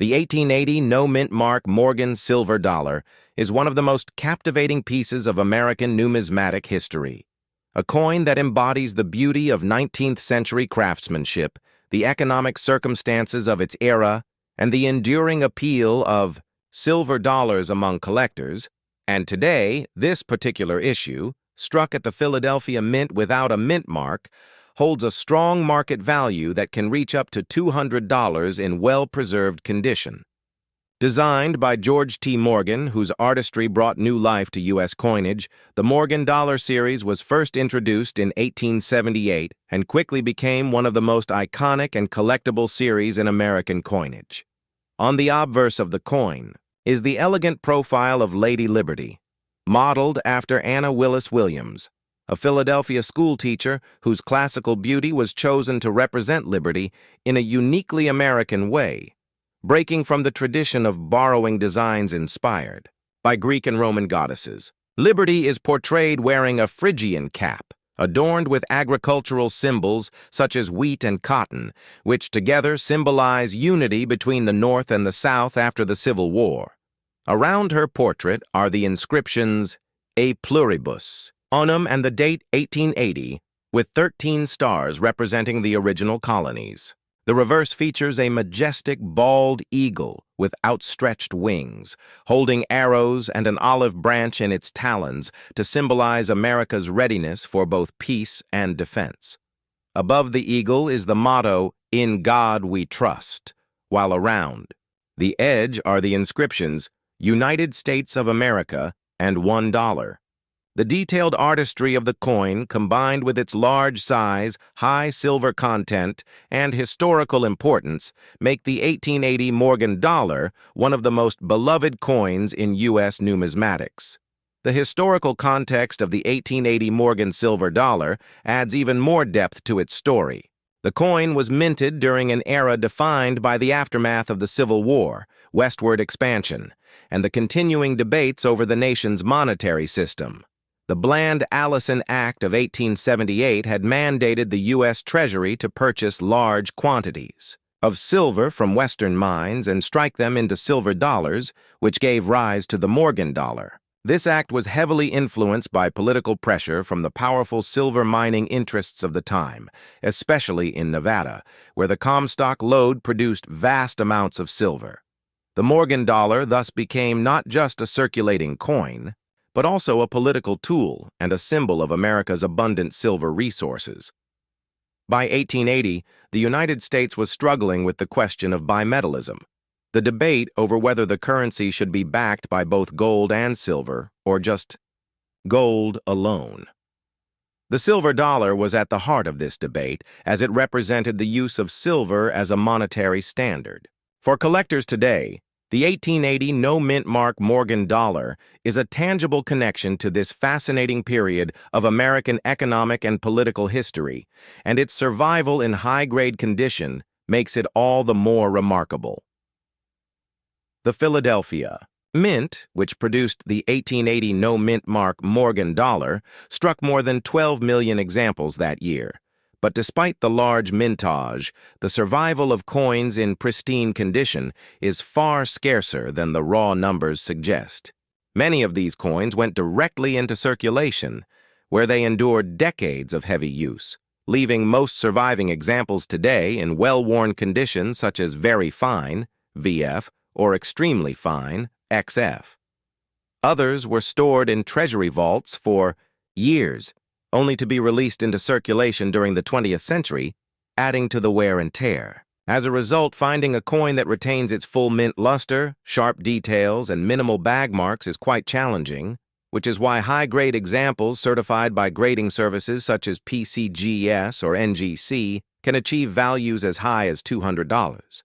The 1880 no-mint mark Morgan silver dollar is one of the most captivating pieces of American numismatic history. A coin that embodies the beauty of 19th-century craftsmanship, the economic circumstances of its era, and the enduring appeal of silver dollars among collectors. And today, this particular issue, struck at the Philadelphia Mint without a mint mark, holds a strong market value that can reach up to $200 in well-preserved condition. Designed by George T. Morgan, whose artistry brought new life to U.S. coinage, the Morgan Dollar series was first introduced in 1878 and quickly became one of the most iconic and collectible series in American coinage. On the obverse of the coin is the elegant profile of Lady Liberty, modeled after Anna Willis Williams, a Philadelphia schoolteacher whose classical beauty was chosen to represent liberty in a uniquely American way, breaking from the tradition of borrowing designs inspired by Greek and Roman goddesses. Liberty is portrayed wearing a Phrygian cap, adorned with agricultural symbols such as wheat and cotton, which together symbolize unity between the North and the South after the Civil War. Around her portrait are the inscriptions A Pluribus, Unum, and the date 1880, with 13 stars representing the original colonies. The reverse features a majestic bald eagle with outstretched wings, holding arrows and an olive branch in its talons to symbolize America's readiness for both peace and defense. Above the eagle is the motto, "In God We Trust," while around the edge are the inscriptions, "United States of America" and $1. The detailed artistry of the coin, combined with its large size, high silver content, and historical importance, make the 1880 Morgan dollar one of the most beloved coins in U.S. numismatics. The historical context of the 1880 Morgan silver dollar adds even more depth to its story. The coin was minted during an era defined by the aftermath of the Civil War, westward expansion, and the continuing debates over the nation's monetary system. The Bland-Allison Act of 1878 had mandated the U.S. Treasury to purchase large quantities of silver from Western mines and strike them into silver dollars, which gave rise to the Morgan dollar. This act was heavily influenced by political pressure from the powerful silver mining interests of the time, especially in Nevada, where the Comstock lode produced vast amounts of silver. The Morgan dollar thus became not just a circulating coin, but also a political tool and a symbol of America's abundant silver resources. By 1880, the United States was struggling with the question of bimetallism, the debate over whether the currency should be backed by both gold and silver, or just gold alone. The silver dollar was at the heart of this debate, as it represented the use of silver as a monetary standard. For collectors today, the 1880 no-mint mark Morgan dollar is a tangible connection to this fascinating period of American economic and political history, and its survival in high-grade condition makes it all the more remarkable. The Philadelphia Mint, which produced the 1880 no-mint mark Morgan dollar, struck more than 12 million examples that year. But despite the large mintage, the survival of coins in pristine condition is far scarcer than the raw numbers suggest. Many of these coins went directly into circulation, where they endured decades of heavy use, leaving most surviving examples today in well-worn condition such as very fine, VF, or extremely fine, XF. Others were stored in treasury vaults for years, only to be released into circulation during the 20th century, adding to the wear and tear. As a result, finding a coin that retains its full mint luster, sharp details, and minimal bag marks is quite challenging, which is why high-grade examples certified by grading services such as PCGS or NGC can achieve values as high as $200.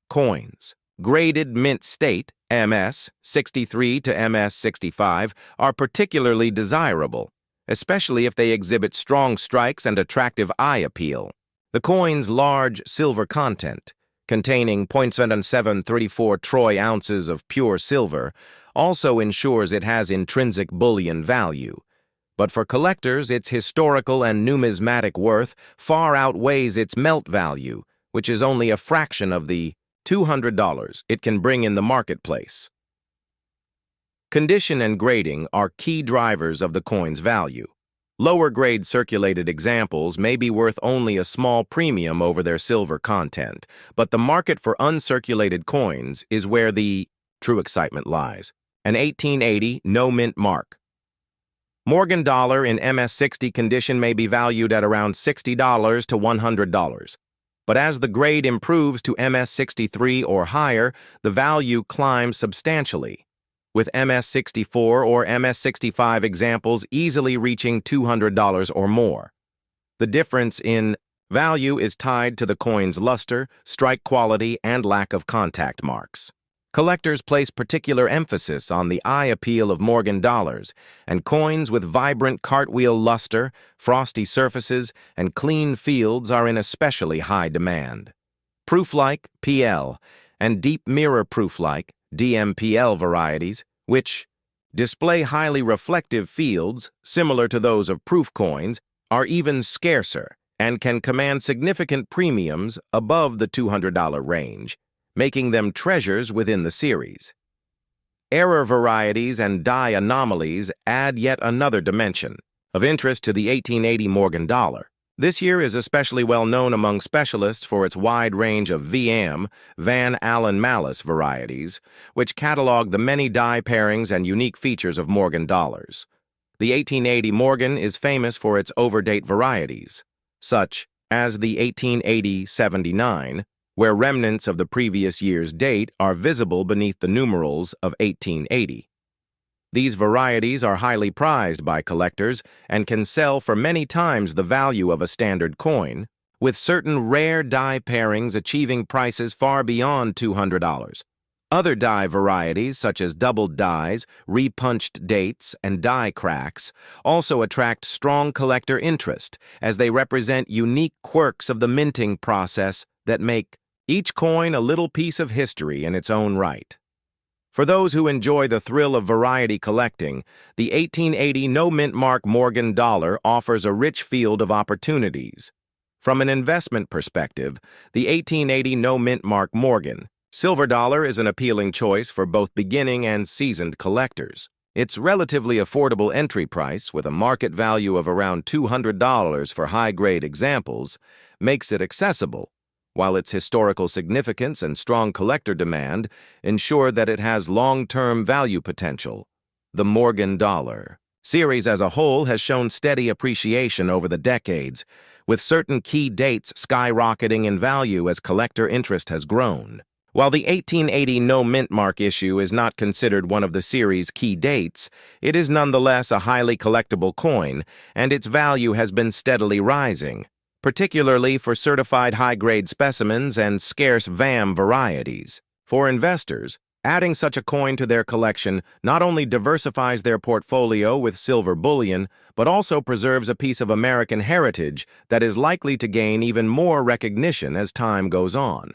Coins graded mint state, MS 63 to MS 65, are particularly desirable, especially if they exhibit strong strikes and attractive eye appeal. The coin's large silver content, containing 0.7734 troy ounces of pure silver, also ensures it has intrinsic bullion value. But for collectors, its historical and numismatic worth far outweighs its melt value, which is only a fraction of the $200 it can bring in the marketplace. Condition and grading are key drivers of the coin's value. Lower-grade circulated examples may be worth only a small premium over their silver content, but the market for uncirculated coins is where the true excitement lies. An 1880 no-mint mark. Morgan dollar in MS-60 condition may be valued at around $60 to $100. But as the grade improves to MS-63 or higher, the value climbs substantially, with MS-64 or MS-65 examples easily reaching $200 or more. The difference in value is tied to the coin's luster, strike quality, and lack of contact marks. Collectors place particular emphasis on the eye appeal of Morgan dollars, and coins with vibrant cartwheel luster, frosty surfaces, and clean fields are in especially high demand. Proof-like PL and deep mirror proof-like DMPL varieties, which display highly reflective fields similar to those of proof coins, are even scarcer and can command significant premiums above the $200 range, making them treasures within the series. Error varieties and die anomalies add yet another dimension of interest to the 1880 Morgan dollar. This year is especially well known among specialists for its wide range of VM, Van Allen Malice varieties, which catalog the many die pairings and unique features of Morgan dollars. The 1880 Morgan is famous for its overdate varieties, such as the 1880-79, where remnants of the previous year's date are visible beneath the numerals of 1880. These varieties are highly prized by collectors and can sell for many times the value of a standard coin, with certain rare die pairings achieving prices far beyond $200. Other die varieties, such as doubled dies, repunched dates, and die cracks, also attract strong collector interest as they represent unique quirks of the minting process that make each coin a little piece of history in its own right. For those who enjoy the thrill of variety collecting, the 1880 no-mint mark Morgan dollar offers a rich field of opportunities. From an investment perspective, the 1880 no-mint mark Morgan silver dollar is an appealing choice for both beginning and seasoned collectors. Its relatively affordable entry price, with a market value of around $200 for high-grade examples, makes it accessible, while its historical significance and strong collector demand ensure that it has long-term value potential. The Morgan dollar series as a whole has shown steady appreciation over the decades, with certain key dates skyrocketing in value as collector interest has grown. While the 1880 no-mint mark issue is not considered one of the series' key dates, it is nonetheless a highly collectible coin, and its value has been steadily rising, particularly for certified high-grade specimens and scarce VAM varieties. For investors, adding such a coin to their collection not only diversifies their portfolio with silver bullion, but also preserves a piece of American heritage that is likely to gain even more recognition as time goes on.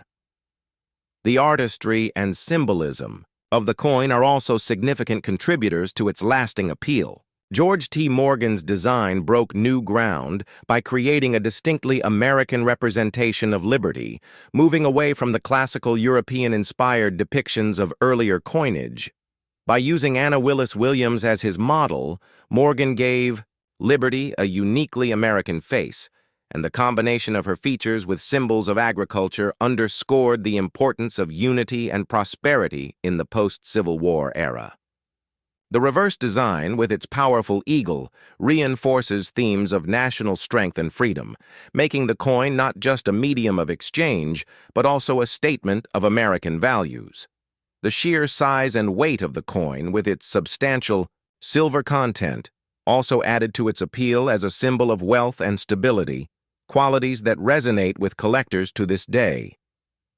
The artistry and symbolism of the coin are also significant contributors to its lasting appeal. George T. Morgan's design broke new ground by creating a distinctly American representation of liberty, moving away from the classical European-inspired depictions of earlier coinage. By using Anna Willis Williams as his model, Morgan gave liberty a uniquely American face, and the combination of her features with symbols of agriculture underscored the importance of unity and prosperity in the post-Civil War era. The reverse design, with its powerful eagle, reinforces themes of national strength and freedom, making the coin not just a medium of exchange, but also a statement of American values. The sheer size and weight of the coin, with its substantial silver content, also added to its appeal as a symbol of wealth and stability, qualities that resonate with collectors to this day.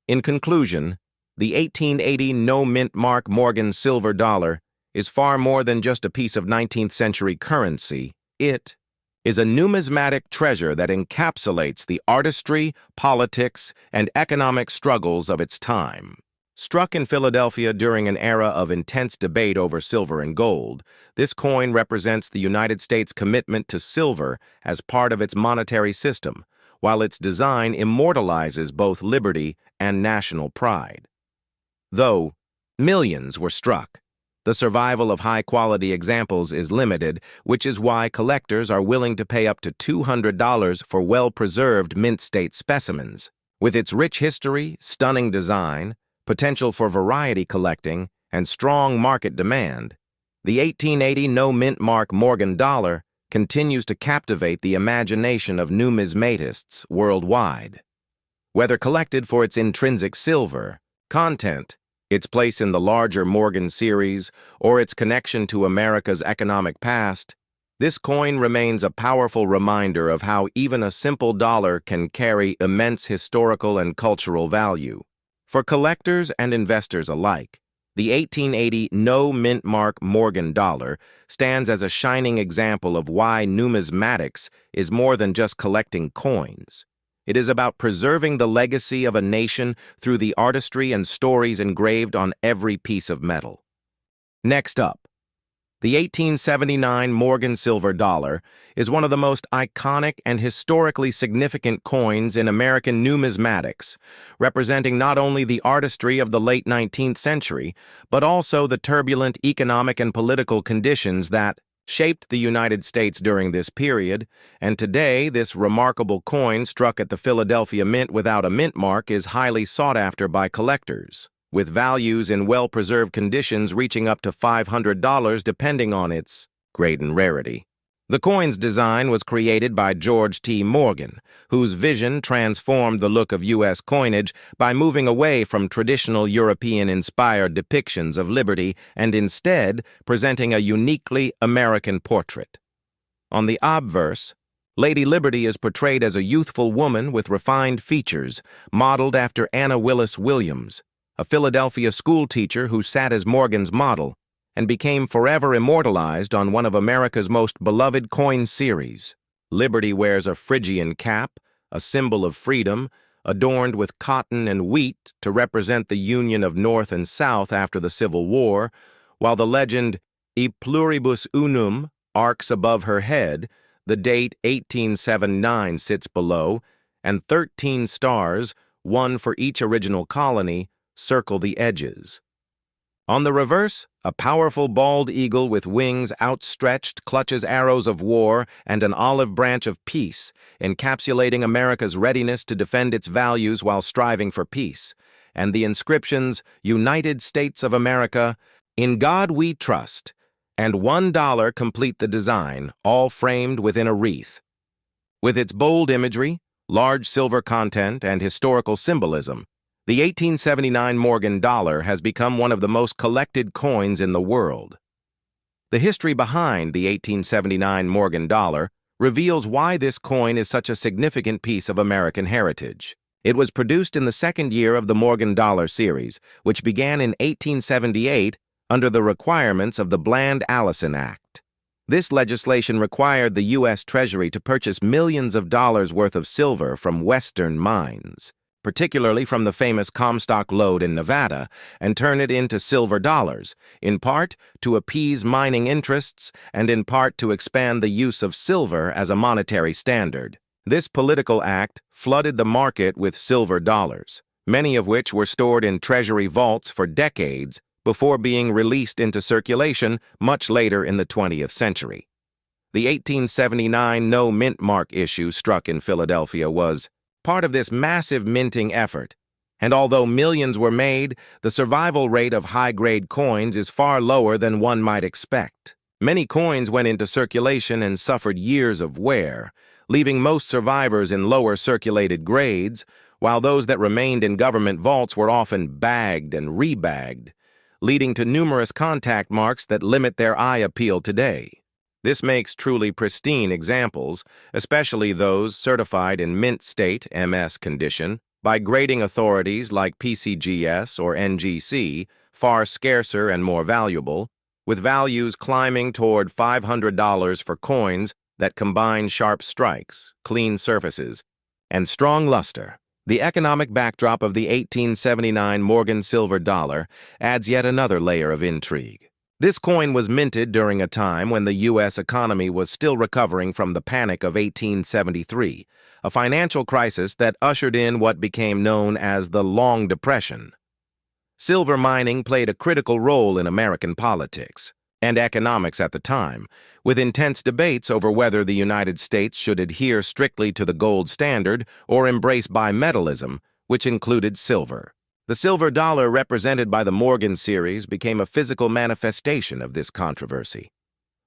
In conclusion, the 1880 no-mint mark Morgan silver dollar is far more than just a piece of 19th-century currency. It is a numismatic treasure that encapsulates the artistry, politics, and economic struggles of its time. Struck in Philadelphia during an era of intense debate over silver and gold, this coin represents the United States' commitment to silver as part of its monetary system, while its design immortalizes both liberty and national pride. Though millions were struck, the survival of high-quality examples is limited, which is why collectors are willing to pay up to $200 for well-preserved mint-state specimens. With its rich history, stunning design, potential for variety collecting, and strong market demand, the 1880 no-mint mark Morgan dollar continues to captivate the imagination of numismatists worldwide. Whether collected for its intrinsic silver content, its place in the larger Morgan series, or its connection to America's economic past, this coin remains a powerful reminder of how even a simple dollar can carry immense historical and cultural value. For collectors and investors alike, the 1880 no-mint mark Morgan dollar stands as a shining example of why numismatics is more than just collecting coins. It is about preserving the legacy of a nation through the artistry and stories engraved on every piece of metal. Next up, the 1879 Morgan silver dollar is one of the most iconic and historically significant coins in American numismatics, representing not only the artistry of the late 19th century, but also the turbulent economic and political conditions that shaped the United States during this period, and today this remarkable coin struck at the Philadelphia Mint without a mint mark is highly sought after by collectors, with values in well-preserved conditions reaching up to $500 depending on its grade and rarity. The coin's design was created by George T. Morgan, whose vision transformed the look of U.S. coinage by moving away from traditional European-inspired depictions of liberty and instead presenting a uniquely American portrait. On the obverse, Lady Liberty is portrayed as a youthful woman with refined features, modeled after Anna Willis Williams, a Philadelphia schoolteacher who sat as Morgan's model and became forever immortalized on one of America's most beloved coin series. Liberty wears a Phrygian cap, a symbol of freedom, adorned with cotton and wheat to represent the union of North and South after the Civil War, while the legend E pluribus unum arcs above her head, the date 1879 sits below, and 13 stars, one for each original colony, circle the edges. On the reverse, a powerful bald eagle with wings outstretched clutches arrows of war and an olive branch of peace, encapsulating America's readiness to defend its values while striving for peace, and the inscriptions, United States of America, In God We Trust, and $1 complete the design, all framed within a wreath. With its bold imagery, large silver content, and historical symbolism, the 1879 Morgan dollar has become one of the most collected coins in the world. The history behind the 1879 Morgan dollar reveals why this coin is such a significant piece of American heritage. It was produced in the second year of the Morgan dollar series, which began in 1878 under the requirements of the Bland-Allison Act. This legislation required the U.S. Treasury to purchase millions of dollars worth of silver from Western mines, particularly from the famous Comstock lode in Nevada, and turn it into silver dollars, in part to appease mining interests and in part to expand the use of silver as a monetary standard. This political act flooded the market with silver dollars, many of which were stored in Treasury vaults for decades before being released into circulation much later in the 20th century. The 1879 no-mint mark issue struck in Philadelphia was part of this massive minting effort, and although millions were made, the survival rate of high-grade coins is far lower than one might expect. Many coins went into circulation and suffered years of wear, leaving most survivors in lower circulated grades, while those that remained in government vaults were often bagged and rebagged, leading to numerous contact marks that limit their eye appeal today. This makes truly pristine examples, especially those certified in mint state (MS) condition by grading authorities like PCGS or NGC, far scarcer and more valuable, with values climbing toward $500 for coins that combine sharp strikes, clean surfaces, and strong luster. The economic backdrop of the 1879 Morgan silver dollar adds yet another layer of intrigue. This coin was minted during a time when the U.S. economy was still recovering from the panic of 1873, a financial crisis that ushered in what became known as the Long Depression. Silver mining played a critical role in American politics and economics at the time, with intense debates over whether the United States should adhere strictly to the gold standard or embrace bimetallism, which included silver. The silver dollar represented by the Morgan series became a physical manifestation of this controversy.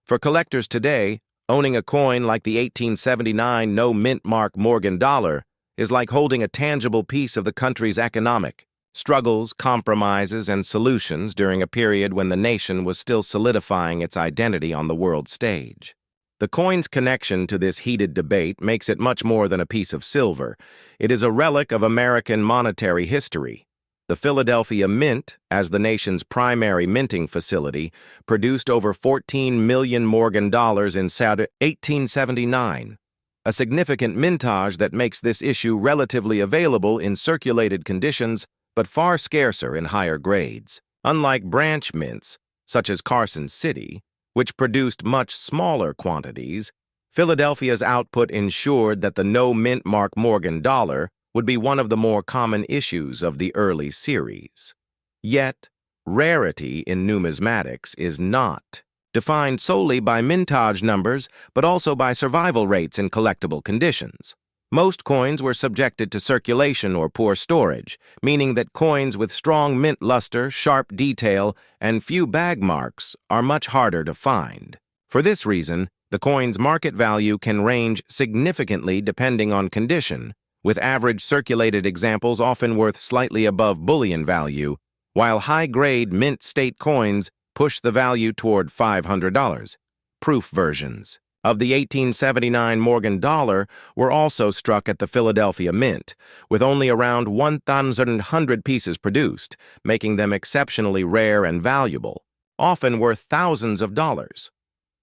For collectors today, owning a coin like the 1879 no-mint mark Morgan dollar is like holding a tangible piece of the country's economic struggles, compromises, and solutions during a period when the nation was still solidifying its identity on the world stage. The coin's connection to this heated debate makes it much more than a piece of silver. It is a relic of American monetary history. The Philadelphia Mint, as the nation's primary minting facility, produced over 14 million Morgan dollars in 1879, a significant mintage that makes this issue relatively available in circulated conditions but far scarcer in higher grades. Unlike branch mints, such as Carson City, which produced much smaller quantities, Philadelphia's output ensured that the no-mint mark Morgan dollar would be one of the more common issues of the early series. Yet, rarity in numismatics is not defined solely by mintage numbers, but also by survival rates in collectible conditions. Most coins were subjected to circulation or poor storage, meaning that coins with strong mint luster, sharp detail, and few bag marks are much harder to find. For this reason, the coin's market value can range significantly depending on condition, with average circulated examples often worth slightly above bullion value, while high-grade mint state coins push the value toward $500. Proof versions of the 1879 Morgan dollar were also struck at the Philadelphia Mint, with only around 1,100 pieces produced, making them exceptionally rare and valuable, often worth thousands of dollars.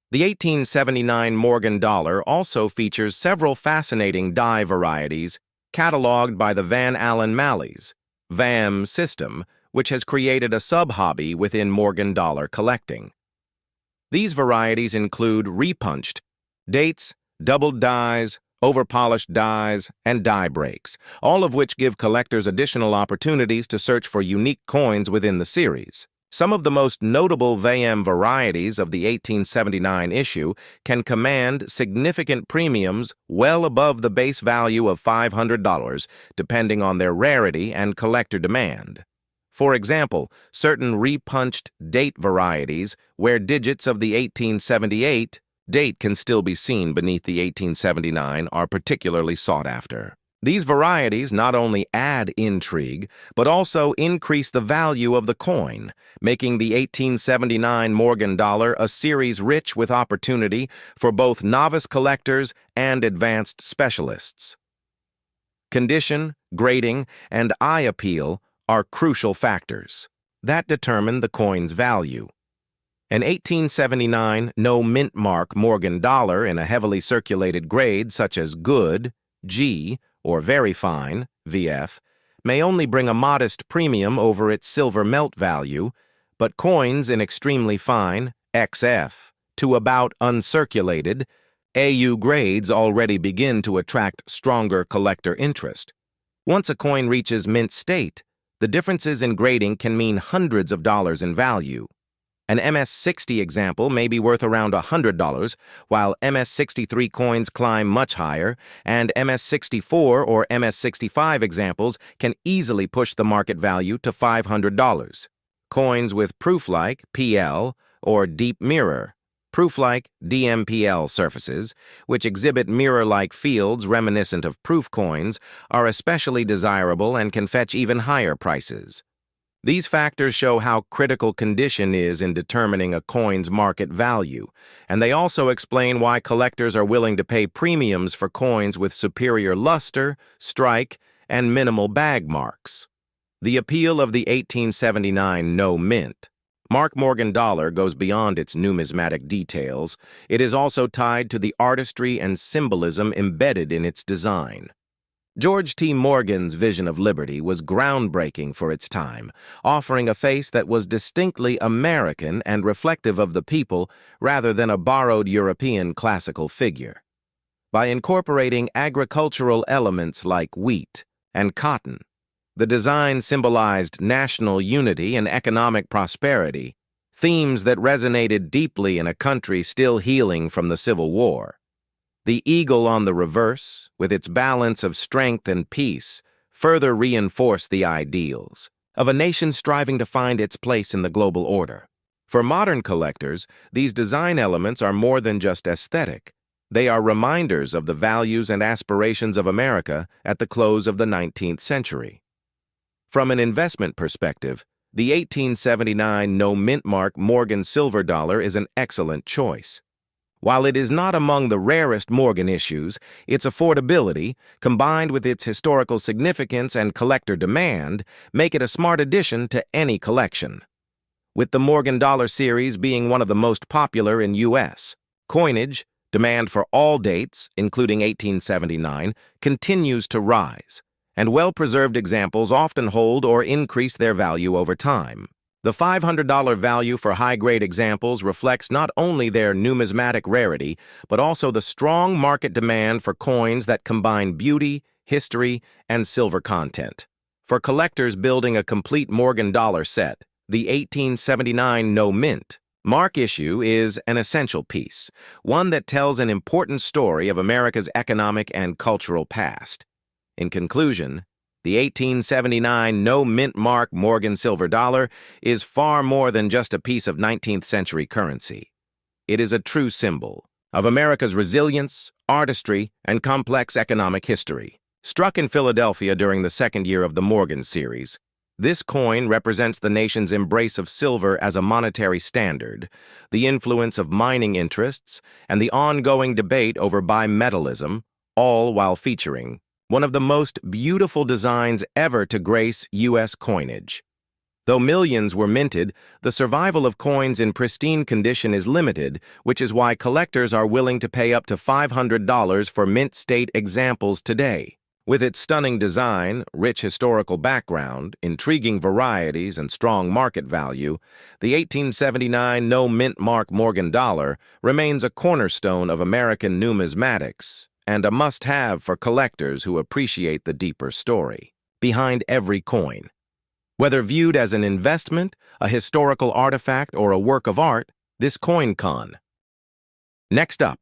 The 1879 Morgan dollar also features several fascinating die varieties cataloged by the Van Allen Malleys VAM system, which has created a sub-hobby within Morgan dollar collecting. These varieties include repunched dates, doubled dies, overpolished dies, and die breaks, all of which give collectors additional opportunities to search for unique coins within the series. Some of the most notable VAM varieties of the 1879 issue can command significant premiums well above the base value of $500, depending on their rarity and collector demand. For example, certain repunched date varieties, where digits of the 1878 date can still be seen beneath the 1879, are particularly sought after. These varieties not only add intrigue, but also increase the value of the coin, making the 1879 Morgan dollar a series rich with opportunity for both novice collectors and advanced specialists. Condition, grading, and eye appeal are crucial factors that determine the coin's value. An 1879 no-mint mark Morgan dollar in a heavily circulated grade such as good, G, or very fine, VF, may only bring a modest premium over its silver melt value, but coins in extremely fine, XF, to about uncirculated, AU grades already begin to attract stronger collector interest. Once a coin reaches mint state, the differences in grading can mean hundreds of dollars in value. An MS-60 example may be worth around $100, while MS-63 coins climb much higher, and MS-64 or MS-65 examples can easily push the market value to $500. Coins with proof-like PL or deep mirror, proof-like DMPL surfaces, which exhibit mirror-like fields reminiscent of proof coins, are especially desirable and can fetch even higher prices. These factors show how critical condition is in determining a coin's market value, and they also explain why collectors are willing to pay premiums for coins with superior luster, strike, and minimal bag marks. The appeal of the 1879 no-mint mark Morgan dollar goes beyond its numismatic details. It is also tied to the artistry and symbolism embedded in its design. George T. Morgan's vision of liberty was groundbreaking for its time, offering a face that was distinctly American and reflective of the people rather than a borrowed European classical figure. By incorporating agricultural elements like wheat and cotton, The design symbolized national unity and economic prosperity, themes that resonated deeply in a country still healing from the Civil War. The eagle on the reverse, with its balance of strength and peace, further reinforced the ideals of a nation striving to find its place in the global order. For modern collectors, these design elements are more than just aesthetic. They are reminders of the values and aspirations of America at the close of the 19th century. From an investment perspective, the 1879 no-mint mark Morgan silver dollar is an excellent choice. While it is not among the rarest Morgan issues, its affordability, combined with its historical significance and collector demand, make it a smart addition to any collection. With the Morgan dollar series being one of the most popular in U.S. coinage, demand for all dates, including 1879, continues to rise, and well-preserved examples often hold or increase their value over time. The $500 value for high-grade examples reflects not only their numismatic rarity, but also the strong market demand for coins that combine beauty, history, and silver content. For collectors building a complete Morgan dollar set, the 1879 no-mint mark issue is an essential piece, one that tells an important story of America's economic and cultural past. In conclusion, the 1879 no-mint mark Morgan silver dollar is far more than just a piece of 19th century currency. It is a true symbol of America's resilience, artistry, and complex economic history. Struck in Philadelphia during the second year of the Morgan series, this coin represents the nation's embrace of silver as a monetary standard, the influence of mining interests, and the ongoing debate over bimetallism, all while featuring one of the most beautiful designs ever to grace U.S. coinage. Though millions were minted, the survival of coins in pristine condition is limited, which is why collectors are willing to pay up to $500 for mint-state examples today. With its stunning design, rich historical background, intriguing varieties, and strong market value, the 1879 no-mint mark Morgan dollar remains a cornerstone of American numismatics and a must-have for collectors who appreciate the deeper story behind every coin. Whether viewed as an investment, a historical artifact, or a work of art, this coin con. Next up,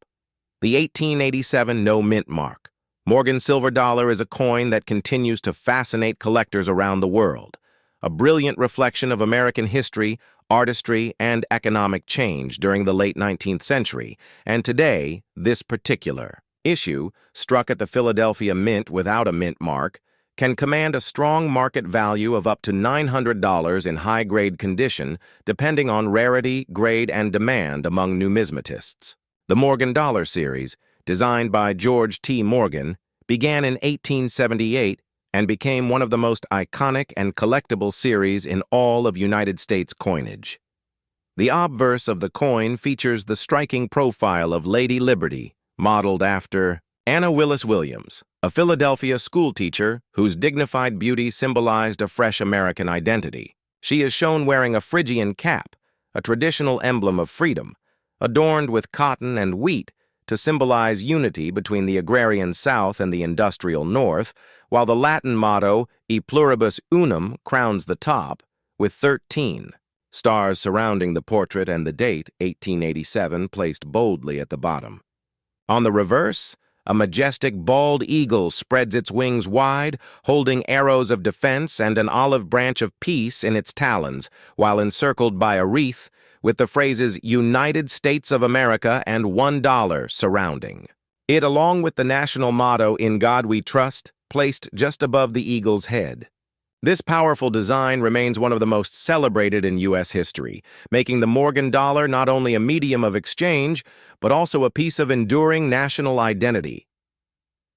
the 1887 no-mint mark. Morgan silver dollar is a coin that continues to fascinate collectors around the world, a brilliant reflection of American history, artistry, and economic change during the late 19th century, and today, this particular issue, struck at the Philadelphia Mint without a mint mark, can command a strong market value of up to $900 in high-grade condition, depending on rarity, grade, and demand among numismatists. The Morgan dollar series, designed by George T. Morgan, began in 1878 and became one of the most iconic and collectible series in all of United States coinage. The obverse of the coin features the striking profile of Lady Liberty, modeled after Anna Willis Williams, a Philadelphia schoolteacher whose dignified beauty symbolized a fresh American identity. She is shown wearing a Phrygian cap, a traditional emblem of freedom, adorned with cotton and wheat to symbolize unity between the agrarian South and the industrial North, while the Latin motto, E pluribus unum, crowns the top, with 13 stars surrounding the portrait and the date, 1887, placed boldly at the bottom. On the reverse, a majestic bald eagle spreads its wings wide, holding arrows of defense and an olive branch of peace in its talons, while encircled by a wreath with the phrases United States of America and $1 surrounding it, along with the national motto In God We Trust, placed just above the eagle's head. This powerful design remains one of the most celebrated in U.S. history, making the Morgan dollar not only a medium of exchange, but also a piece of enduring national identity.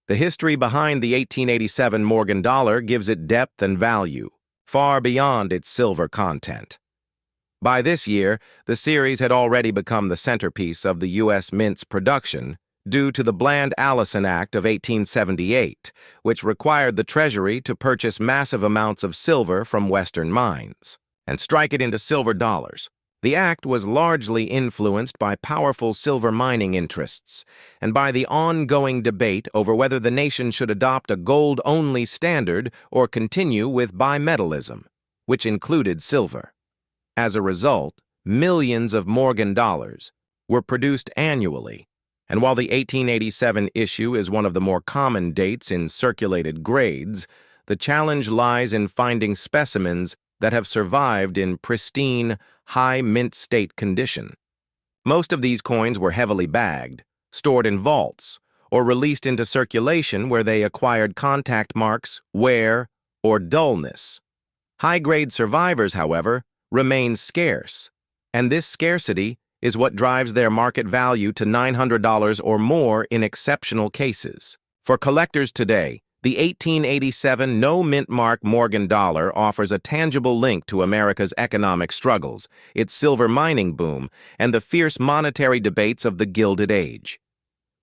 The history behind the 1887 Morgan dollar gives it depth and value, far beyond its silver content. By this year, the series had already become the centerpiece of the U.S. Mint's production, due to the Bland-Allison Act of 1878, which required the Treasury to purchase massive amounts of silver from Western mines and strike it into silver dollars. The act was largely influenced by powerful silver mining interests and by the ongoing debate over whether the nation should adopt a gold-only standard or continue with bimetallism, which included silver. As a result, millions of Morgan dollars were produced annually, and while the 1887 issue is one of the more common dates in circulated grades, the challenge lies in finding specimens that have survived in pristine, high mint state condition. Most of these coins were heavily bagged, stored in vaults, or released into circulation where they acquired contact marks, wear, or dullness. High-grade survivors, however, remain scarce, and this scarcity is what drives their market value to $900 or more in exceptional cases. For collectors today, the 1887 no-mint mark Morgan dollar offers a tangible link to America's economic struggles, its silver mining boom, and the fierce monetary debates of the Gilded Age.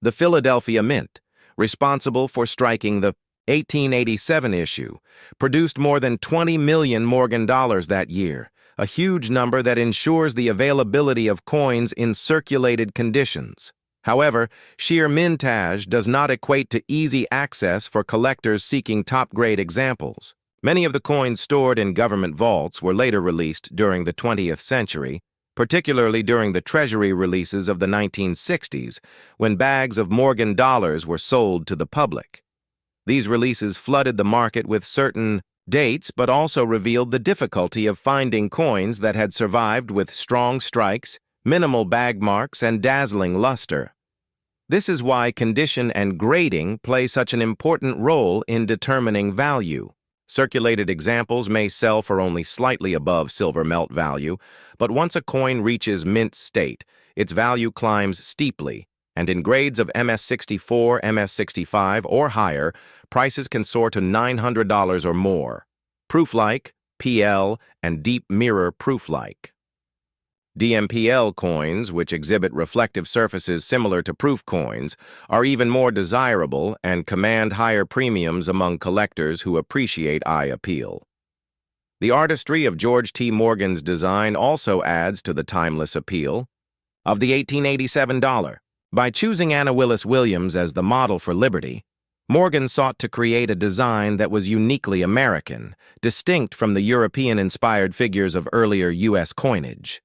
The Philadelphia Mint, responsible for striking the 1887 issue, produced more than 20 million Morgan dollars that year, a huge number that ensures the availability of coins in circulated conditions. However, sheer mintage does not equate to easy access for collectors seeking top-grade examples. Many of the coins stored in government vaults were later released during the 20th century, particularly during the Treasury releases of the 1960s, when bags of Morgan dollars were sold to the public. These releases flooded the market with certain dates, but also revealed the difficulty of finding coins that had survived with strong strikes, minimal bag marks, and dazzling luster. This is why condition and grading play such an important role in determining value. Circulated examples may sell for only slightly above silver melt value, but once a coin reaches mint state, its value climbs steeply, and in grades of MS64, MS65, or higher, prices can soar to $900 or more. Proof-like, PL, and deep mirror proof-like. DMPL coins, which exhibit reflective surfaces similar to proof coins, are even more desirable and command higher premiums among collectors who appreciate eye appeal. The artistry of George T. Morgan's design also adds to the timeless appeal of the 1887 dollar. By choosing Anna Willis Williams as the model for Liberty, Morgan sought to create a design that was uniquely American, distinct from the European-inspired figures of earlier U.S. coinage.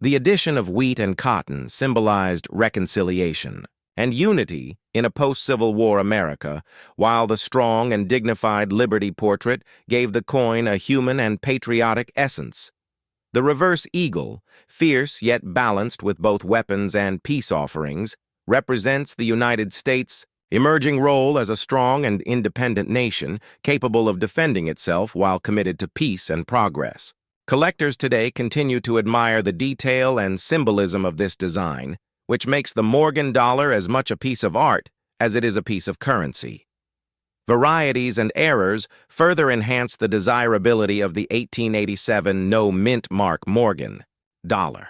The addition of wheat and cotton symbolized reconciliation and unity in a post-Civil War America, while the strong and dignified Liberty portrait gave the coin a human and patriotic essence. The reverse eagle, fierce yet balanced with both weapons and peace offerings, represents the United States' emerging role as a strong and independent nation capable of defending itself while committed to peace and progress. Collectors today continue to admire the detail and symbolism of this design, which makes the Morgan dollar as much a piece of art as it is a piece of currency. Varieties and errors further enhance the desirability of the 1887 no-mint mark Morgan dollar.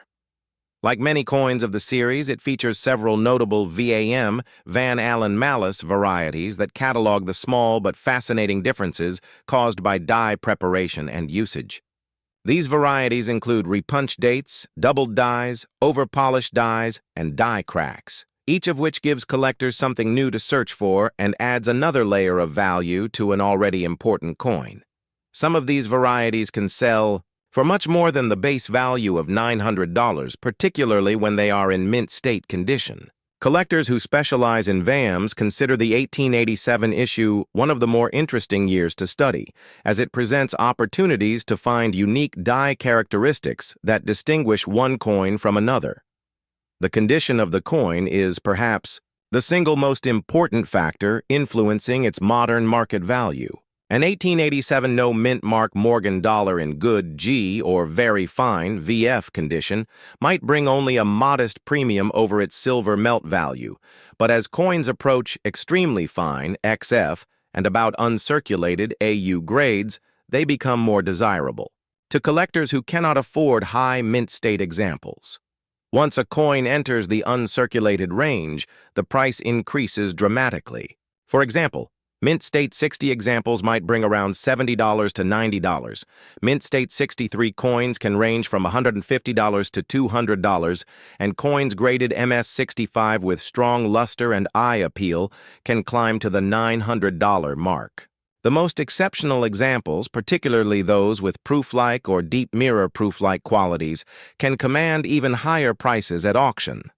Like many coins of the series, it features several notable VAM, Van Allen Malice varieties that catalog the small but fascinating differences caused by die preparation and usage. These varieties include repunch dates, doubled dies, over-polished dies, and die cracks, each of which gives collectors something new to search for and adds another layer of value to an already important coin. Some of these varieties can sell for much more than the base value of $900, particularly when they are in mint state condition. Collectors who specialize in VAMs consider the 1887 issue one of the more interesting years to study, as it presents opportunities to find unique die characteristics that distinguish one coin from another. The condition of the coin is, perhaps, the single most important factor influencing its modern market value. An 1887 no-mint mark Morgan dollar in good G or very fine VF condition might bring only a modest premium over its silver melt value, but as coins approach extremely fine XF and about uncirculated AU grades, they become more desirable to collectors who cannot afford high mint state examples. Once a coin enters the uncirculated range, the price increases dramatically. For example, Mint State 60 examples might bring around $70 to $90. Mint State 63 coins can range from $150 to $200, and coins graded MS65 with strong luster and eye appeal can climb to the $900 mark. The most exceptional examples, particularly those with proof-like or deep mirror proof-like qualities, can command even higher prices at auction.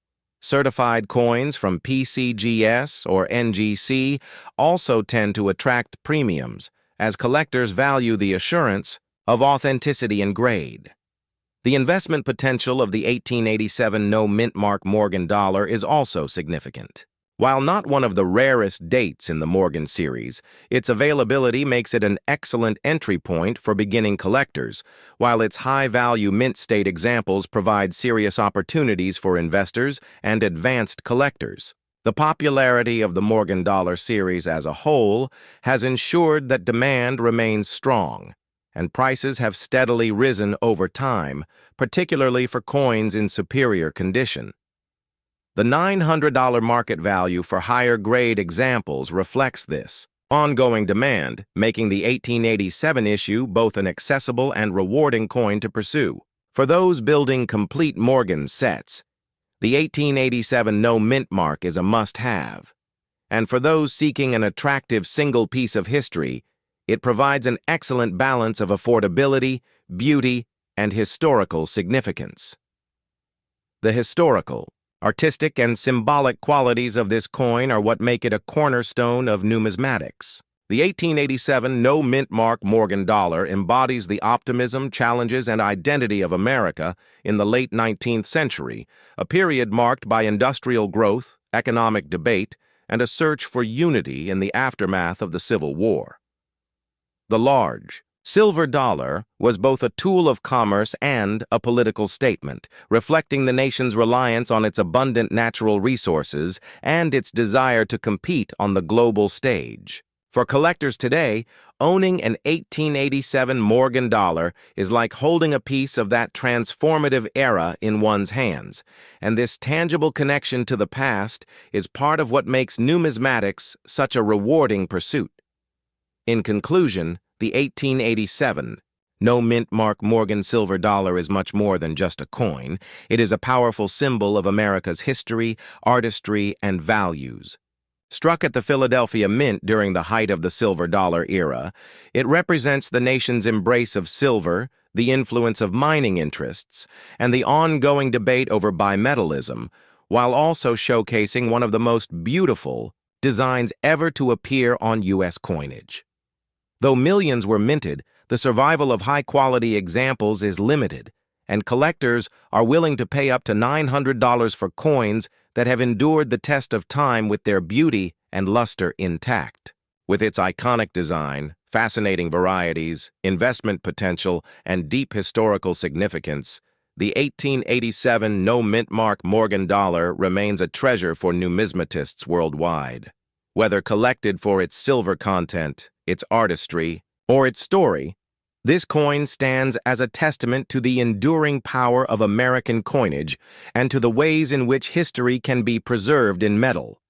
Certified coins from PCGS or NGC also tend to attract premiums, as collectors value the assurance of authenticity and grade. The investment potential of the 1887 no-mint-mark Morgan dollar is also significant. While not one of the rarest dates in the Morgan series, its availability makes it an excellent entry point for beginning collectors, while its high-value mint state examples provide serious opportunities for investors and advanced collectors. The popularity of the Morgan dollar series as a whole has ensured that demand remains strong, and prices have steadily risen over time, particularly for coins in superior condition. The $900 market value for higher-grade examples reflects this ongoing demand, making the 1887 issue both an accessible and rewarding coin to pursue. For those building complete Morgan sets, the 1887 no-mint mark is a must-have. And for those seeking an attractive single piece of history, it provides an excellent balance of affordability, beauty, and historical significance. The historical, artistic, and symbolic qualities of this coin are what make it a cornerstone of numismatics. The 1887 no-mint-mark Morgan dollar embodies the optimism, challenges, and identity of America in the late 19th century, a period marked by industrial growth, economic debate, and a search for unity in the aftermath of the Civil War. The large, silver dollar was both a tool of commerce and a political statement, reflecting the nation's reliance on its abundant natural resources and its desire to compete on the global stage. For collectors today, owning an 1887 Morgan dollar is like holding a piece of that transformative era in one's hands, and this tangible connection to the past is part of what makes numismatics such a rewarding pursuit. In conclusion, the 1887 no-mint-mark Morgan silver dollar is much more than just a coin. It is a powerful symbol of America's history, artistry, and values. Struck at the Philadelphia Mint during the height of the silver dollar era, it represents the nation's embrace of silver, the influence of mining interests, and the ongoing debate over bimetallism, while also showcasing one of the most beautiful designs ever to appear on U.S. coinage. Though millions were minted, the survival of high-quality examples is limited, and collectors are willing to pay up to $900 for coins that have endured the test of time with their beauty and luster intact. With its iconic design, fascinating varieties, investment potential, and deep historical significance, the 1887 no-mint-mark Morgan dollar remains a treasure for numismatists worldwide. Whether collected for its silver content, its artistry, or its story, this coin stands as a testament to the enduring power of American coinage and to the ways in which history can be preserved in metal.